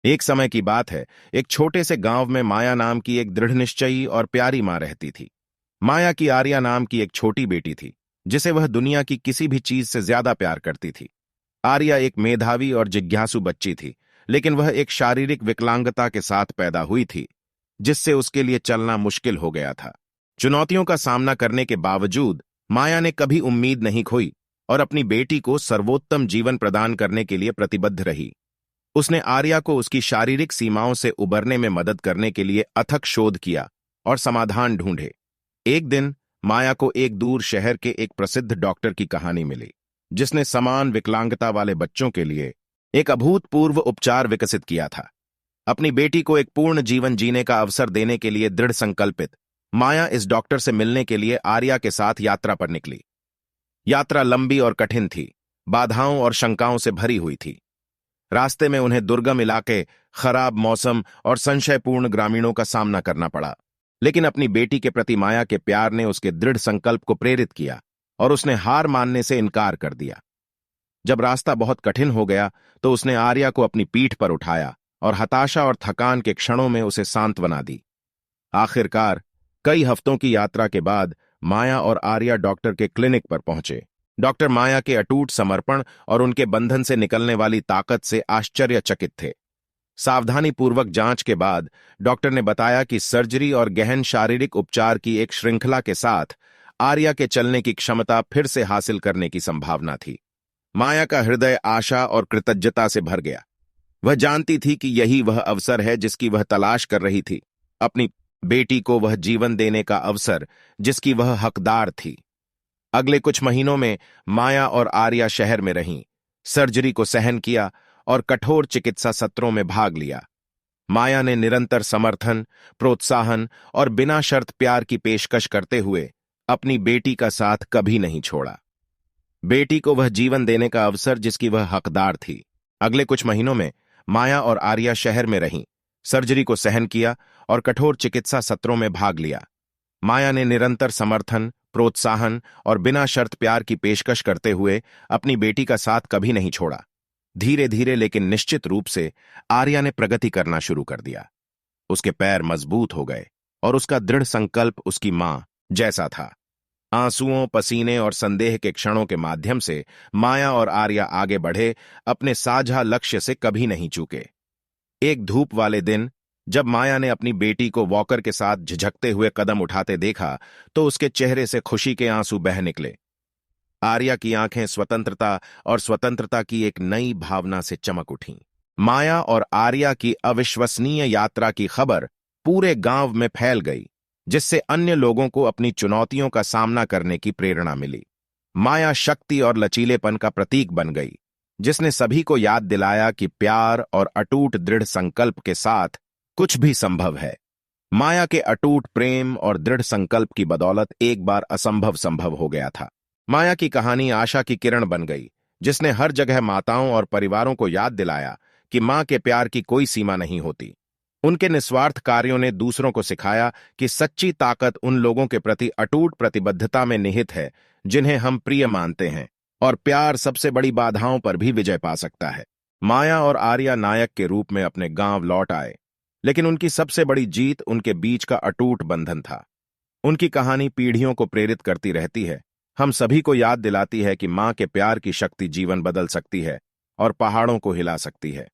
एक समय की बात है, एक छोटे से गांव में माया नाम की एक दृढ़निश्चयी और प्यारी मां रहती थी। माया की आर्या नाम की एक छोटी बेटी थी, जिसे वह दुनिया की किसी भी चीज से ज्यादा प्यार करती थी। आर्या एक मेधावी और जिज्ञासु बच्ची थी, लेकिन वह एक शारीरिक विकलांगता के साथ पैदा हुई थी, जिससे उसके लिए चलना मुश्किल हो गया था। चुनौतियों का सामना करने के बावजूद माया ने कभी उम्मीद नहीं खोई और अपनी बेटी को सर्वोत्तम जीवन प्रदान करने के लिए प्रतिबद्ध रही। उसने आर्या को उसकी शारीरिक सीमाओं से उबरने में मदद करने के लिए अथक शोध किया और समाधान ढूंढे। एक दिन माया को एक दूर शहर के एक प्रसिद्ध डॉक्टर की कहानी मिली, जिसने समान विकलांगता वाले बच्चों के लिए एक अभूतपूर्व उपचार विकसित किया था। अपनी बेटी को एक पूर्ण जीवन जीने का अवसर देने के लिए दृढ़ संकल्पित माया इस डॉक्टर से मिलने के लिए आर्या के साथ यात्रा पर निकली। यात्रा लंबी और कठिन थी, बाधाओं और शंकाओं से भरी हुई थी। रास्ते में उन्हें दुर्गम इलाके, खराब मौसम और संशयपूर्ण ग्रामीणों का सामना करना पड़ा, लेकिन अपनी बेटी के प्रति माया के प्यार ने उसके दृढ़ संकल्प को प्रेरित किया और उसने हार मानने से इनकार कर दिया। जब रास्ता बहुत कठिन हो गया तो उसने आर्या को अपनी पीठ पर उठाया और हताशा और थकान के क्षणों में उसे सांत्वना दी। आखिरकार कई हफ्तों की यात्रा के बाद माया और आर्या डॉक्टर के क्लिनिक पर पहुंचे। डॉक्टर माया के अटूट समर्पण और उनके बंधन से निकलने वाली ताकत से आश्चर्यचकित थे। सावधानीपूर्वक जांच के बाद डॉक्टर ने बताया कि सर्जरी और गहन शारीरिक उपचार की एक श्रृंखला के साथ आर्या के चलने की क्षमता फिर से हासिल करने की संभावना थी। माया का हृदय आशा और कृतज्ञता से भर गया। वह जानती थी कि यही वह अवसर है जिसकी वह तलाश कर रही थी, अपनी बेटी को वह जीवन देने का अवसर जिसकी वह हकदार थी। अगले कुछ महीनों में माया और आर्या शहर में रहीं, सर्जरी को सहन किया और कठोर चिकित्सा सत्रों में भाग लिया। माया ने निरंतर समर्थन, प्रोत्साहन और बिना शर्त प्यार की पेशकश करते हुए अपनी बेटी का साथ कभी नहीं छोड़ा। बेटी को वह जीवन देने का अवसर जिसकी वह हकदार थी। अगले कुछ महीनों में माया और आर्या शहर में रहीं, सर्जरी को सहन किया और कठोर चिकित्सा सत्रों में भाग लिया। माया ने निरंतर समर्थन, प्रोत्साहन और बिना शर्त प्यार की पेशकश करते हुए अपनी बेटी का साथ कभी नहीं छोड़ा। धीरे धीरे लेकिन निश्चित रूप से आर्या ने प्रगति करना शुरू कर दिया। उसके पैर मजबूत हो गए और उसका दृढ़ संकल्प उसकी मां जैसा था। आंसुओं, पसीने और संदेह के क्षणों के माध्यम से माया और आर्या आगे बढ़े, अपने साझा लक्ष्य से कभी नहीं चूके। एक धूप वाले दिन जब माया ने अपनी बेटी को वॉकर के साथ झिझकते हुए कदम उठाते देखा तो उसके चेहरे से खुशी के आंसू बह निकले। आर्या की आंखें स्वतंत्रता की एक नई भावना से चमक उठीं। माया और आर्या की अविश्वसनीय यात्रा की खबर पूरे गांव में फैल गई, जिससे अन्य लोगों को अपनी चुनौतियों का सामना करने की प्रेरणा मिली। माया शक्ति और लचीलेपन का प्रतीक बन गई, जिसने सभी को याद दिलाया कि प्यार और अटूट दृढ़ संकल्प के साथ कुछ भी संभव है। माया के अटूट प्रेम और दृढ़ संकल्प की बदौलत एक बार असंभव संभव हो गया था। माया की कहानी आशा की किरण बन गई, जिसने हर जगह माताओं और परिवारों को याद दिलाया कि मां के प्यार की कोई सीमा नहीं होती। उनके निस्वार्थ कार्यों ने दूसरों को सिखाया कि सच्ची ताकत उन लोगों के प्रति अटूट प्रतिबद्धता में निहित है जिन्हें हम प्रिय मानते हैं, और प्यार सबसे बड़ी बाधाओं पर भी विजय पा सकता है। माया और आर्या नायक के रूप में अपने गांव लौट आए, लेकिन उनकी सबसे बड़ी जीत उनके बीच का अटूट बंधन था। उनकी कहानी पीढ़ियों को प्रेरित करती रहती है, हम सभी को याद दिलाती है कि मां के प्यार की शक्ति जीवन बदल सकती है और पहाड़ों को हिला सकती है।